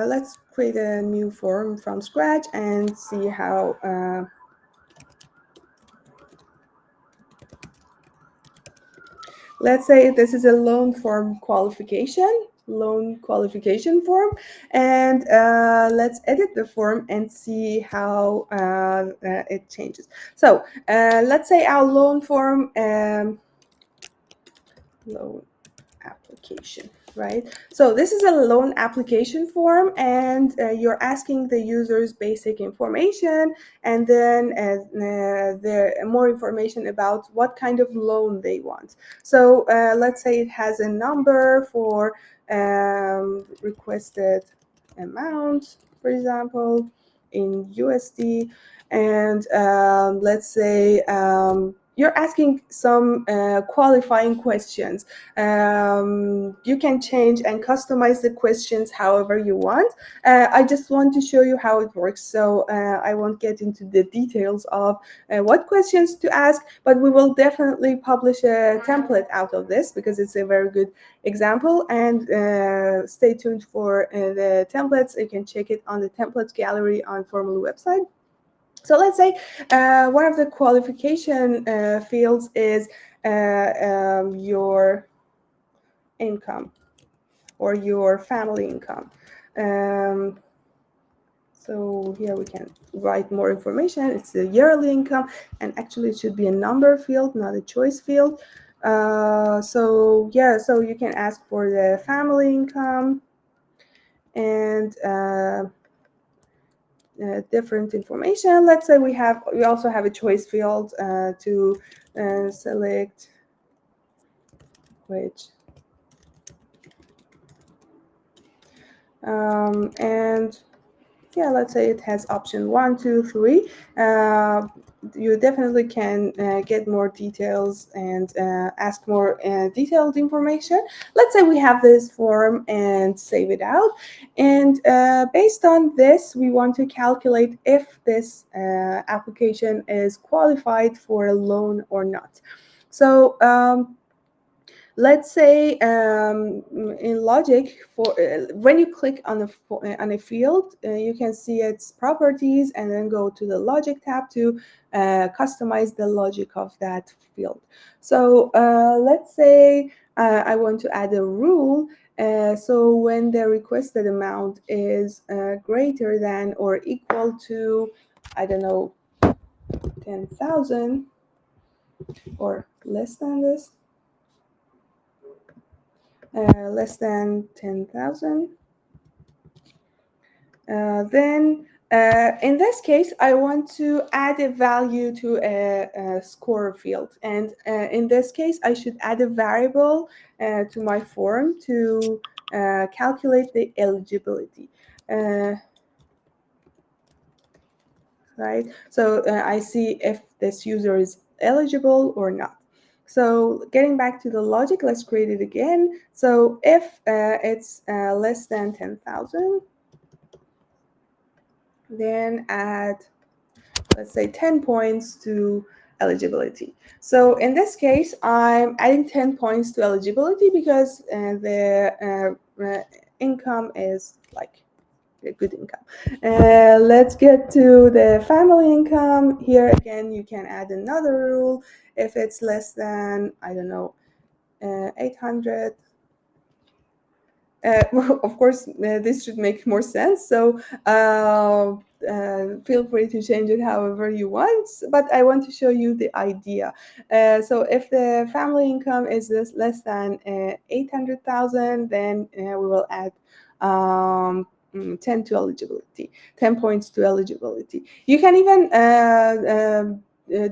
Let's create a new form from scratch and see how. Let's say this is a loan qualification form, and let's edit the form and see how it changes. So let's say our loan form, loan application, right? So this is a loan application form, and you're asking the users basic information, and then there more information about what kind of loan they want. So let's say it has a number for requested amount, for example, in USD, and let's say you're asking some qualifying questions. You can change and customize the questions however you want. I just want to show you how it works, so I won't get into the details of what questions to ask, but we will definitely publish a template out of this because it's a very good example. And stay tuned for the templates. You can check it on the templates gallery on Formaloo website. So let's say one of the qualification fields is your income or your family income. So here we can write more information. It's the yearly income, and actually it should be a number field, not a choice field. So yeah, so you can ask for the family income and different information. Let's say we also have a choice field to select which and yeah, let's say it has option 1, 2, 3. You definitely can get more details and ask more detailed information. Let's say we have this form and save it out. And based on this, we want to calculate if this application is qualified for a loan or not. So let's say in Logic, for when you click on a field, you can see its properties and then go to the Logic tab to customize the logic of that field. So let's say I want to add a rule. So when the requested amount is greater than or equal to, I don't know, 10,000 or less than this, less than 10,000, then in this case, I want to add a value to a score field. And in this case, I should add a variable to my form to calculate the eligibility. Right? So I see if this user is eligible or not. So getting back to the logic, let's create it again. So if it's less than 10,000, then add, let's say, 10 points to eligibility. So in this case, I'm adding 10 points to eligibility because the income is like a good income. Let's get to the family income. Here again, you can add another rule. If it's less than, I don't know, 800, well, of course, this should make more sense. So feel free to change it however you want. But I want to show you the idea. So if the family income is less than 800,000, then we will add 10 to eligibility, 10 points to eligibility. You can even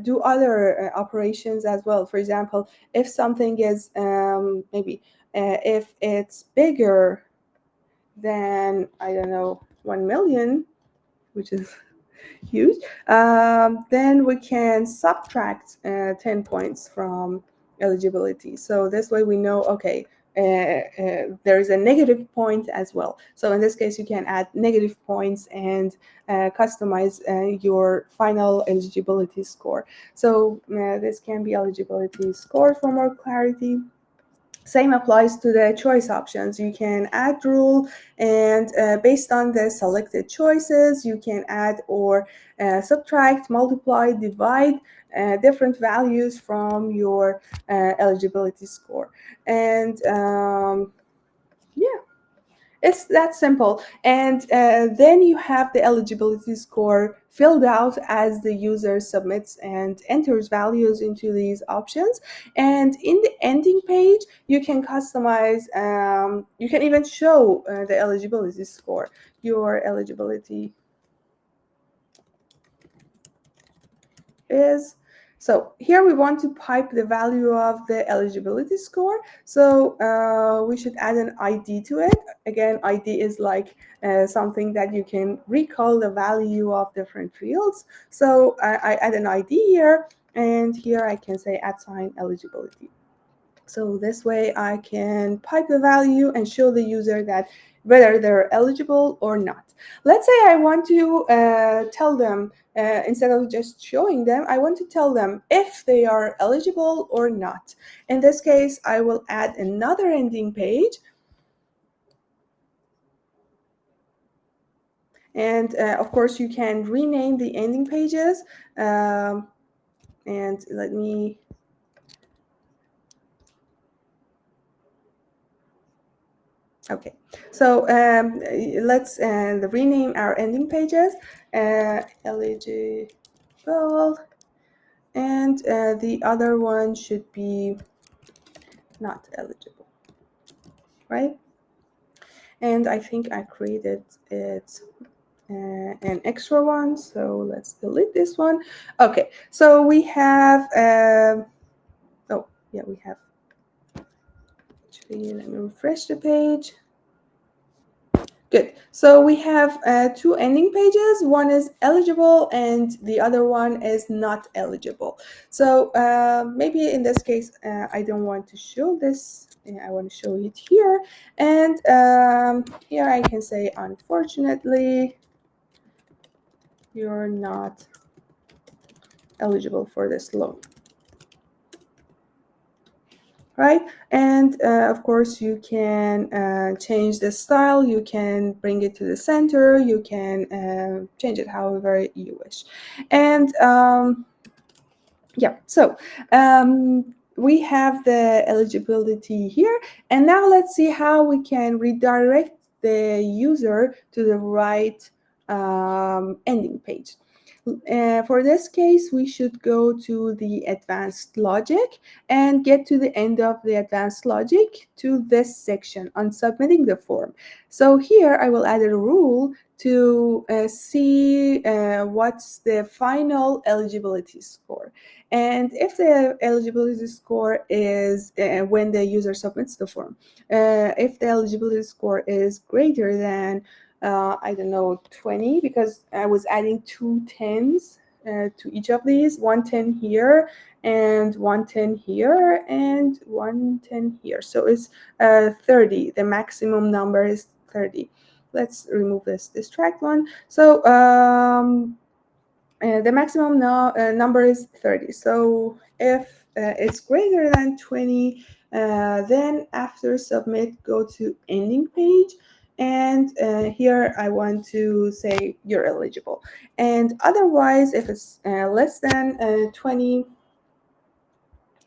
do other operations as well. For example, if something is maybe if it's bigger than, I don't know, 1 million, which is huge, then we can subtract 10 points from eligibility. So this way we know, okay, there is a negative point as well. So in this case, you can add negative points and customize your final eligibility score. So this can be eligibility score for more clarity. Same applies to the choice options. You can add rule, and based on the selected choices, you can add or subtract, multiply, divide different values from your eligibility score. And yeah, it's that simple. And then you have the eligibility score filled out as the user submits and enters values into these options. And in the ending page, you can customize, you can even show the eligibility score, your eligibility is. So here we want to pipe the value of the eligibility score. So we should add an ID to it. Again, ID is like something that you can recall the value of different fields. So I add an ID here, and here I can say @ eligibility. So this way I can pipe the value and show the user that whether they're eligible or not. Let's say I want to tell them, instead of just showing them, I want to tell them if they are eligible or not. In this case, I will add another ending page. And of course, you can rename the ending pages. And let me Okay, so let's rename our ending pages, eligible, and the other one should be not eligible, right? And I think I created it an extra one, so let's delete this one. Okay, so we have, oh yeah, we have, actually, let me refresh the page. Good. So we have two ending pages. One is eligible and the other one is not eligible. So maybe in this case, I don't want to show this. I want to show it here. And here I can say, unfortunately, you're not eligible for this loan. Right? And of course, you can change the style, you can bring it to the center, you can change it however you wish. And yeah, so we have the eligibility here. And now let's see how we can redirect the user to the right ending page. For this case, we should go to the advanced logic and get to the end of the advanced logic to this section on submitting the form. So here I will add a rule to see what's the final eligibility score. And if the eligibility score is, when the user submits the form, if the eligibility score is greater than I don't know, 20, because I was adding 2 10s to each of these, 1 10 here and 1 10 here and 1 10 here. So it's 30. The maximum number is 30. Let's remove this distract one. So the maximum number is 30. So if it's greater than 20, then after submit, go to ending page. And here I want to say you're eligible. And otherwise, if it's less than 20,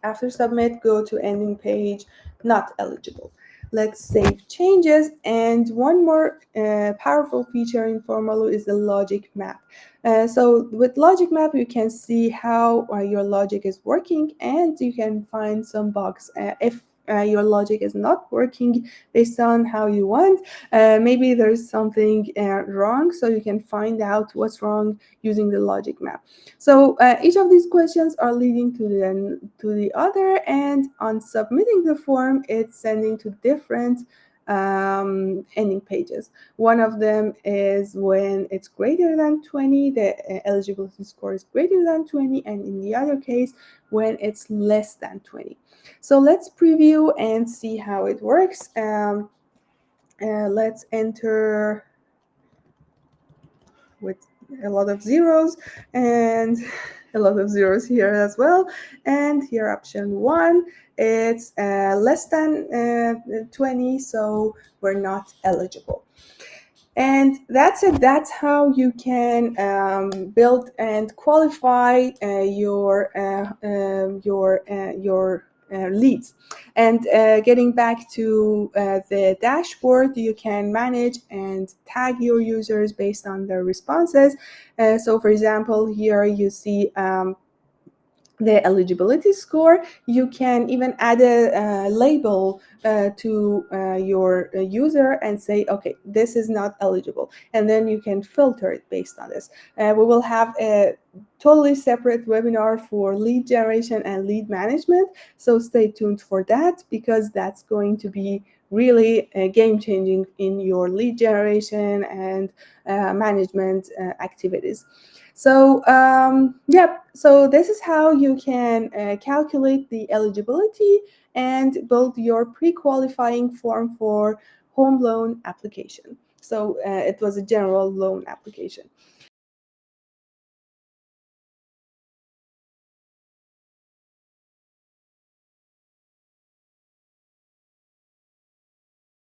after submit, go to ending page, not eligible. Let's save changes. And one more powerful feature in Formaloo is the logic map. So with logic map, you can see how your logic is working, and you can find some bugs. If your logic is not working based on how you want, maybe there's something wrong, so you can find out what's wrong using the logic map. So each of these questions are leading to the other, and on submitting the form, it's sending to different ending pages. One of them is when it's greater than 20, the eligibility score is greater than 20, and in the other case, when it's less than 20. So let's preview and see how it works. Let's enter with a lot of zeros, and a lot of zeros here as well. And here option 1, it's less than 20, so we're not eligible. And that's it. That's how you can build and qualify your leads. And getting back to the dashboard, you can manage and tag your users based on their responses. So, for example, here you see the eligibility score. You can even add a label to your user and say, okay, this is not eligible, and then you can filter it based on this. We will have a totally separate webinar for lead generation and lead management, so stay tuned for that, because that's going to be really game-changing in your lead generation and management activities. So so this is how you can calculate the eligibility and build your pre-qualifying form for home loan application. So it was a general loan application.